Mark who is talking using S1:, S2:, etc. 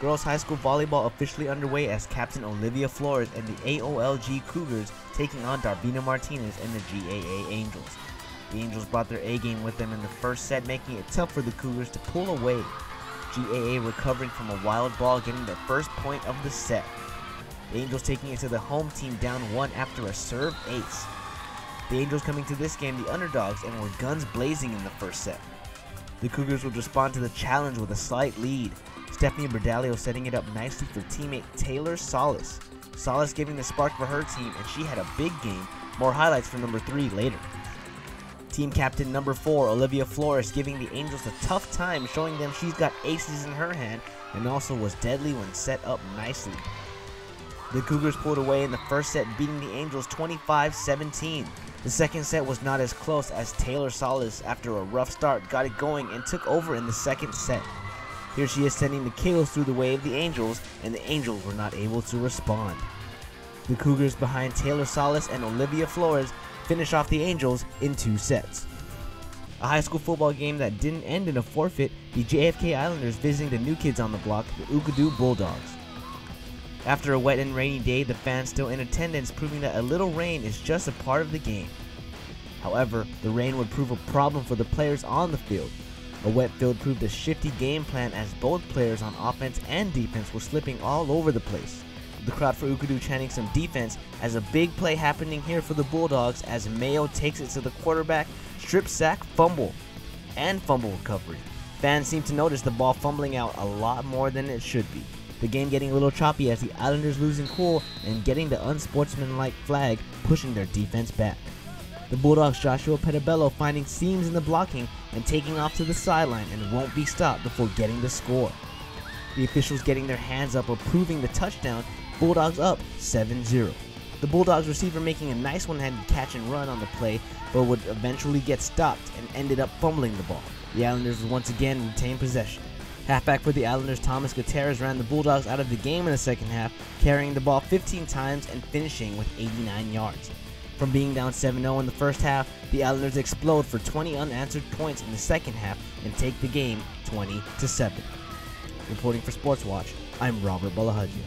S1: Girls High School Volleyball officially underway as Captain Olivia Flores and the AOLG Cougars taking on Darvina Martinez and the GAA Angels. The Angels brought their A-game with them in the first set, making it tough for the Cougars to pull away. GAA recovering from a wild ball, getting their first point of the set. The Angels taking it to the home team down 1 after a serve ace. The Angels coming to this game the underdogs and were guns blazing in the first set. The Cougars would respond to the challenge with a slight lead. Stephanie Berdalio setting it up nicely for teammate Taylor Solis. Solis giving the spark for her team, and she had a big game. More highlights for number 3 later. Team captain number 4, Olivia Flores, giving the Angels a tough time, showing them she's got aces in her hand and also was deadly when set up nicely. The Cougars pulled away in the first set, beating the Angels 25-17. The second set was not as close as Taylor Solis, after a rough start, got it going and took over in the second set. Here she is sending the Kalos through the way of the Angels, and the Angels were not able to respond. The Cougars behind Taylor Solis and Olivia Flores finish off the Angels in 2 sets. A high school football game that didn't end in a forfeit, the JFK Islanders visiting the new kids on the block, the Ukadu Bulldogs. After a wet and rainy day, the fans still in attendance, proving that a little rain is just a part of the game. However, the rain would prove a problem for the players on the field. A wet field proved a shifty game plan as both players on offense and defense were slipping all over the place. The crowd for Ukadu chanting some defense as a big play happening here for the Bulldogs as Mayo takes it to the quarterback, strip sack, fumble, and fumble recovery. Fans seem to notice the ball fumbling out a lot more than it should be. The game getting a little choppy as the Islanders losing cool and getting the unsportsmanlike flag, pushing their defense back. The Bulldogs' Joshua Petabello finding seams in the blocking and taking off to the sideline and won't be stopped before getting the score. The officials getting their hands up approving the touchdown, Bulldogs up 7-0. The Bulldogs receiver making a nice one-handed catch and run on the play, but would eventually get stopped and ended up fumbling the ball. The Islanders would once again retain possession. Halfback for the Islanders, Thomas Gutierrez, ran the Bulldogs out of the game in the second half, carrying the ball 15 times and finishing with 89 yards. From being down 7-0 in the first half, the Islanders explode for 20 unanswered points in the second half and take the game 20-7. Reporting for Sports Watch, I'm Robert Balahadji.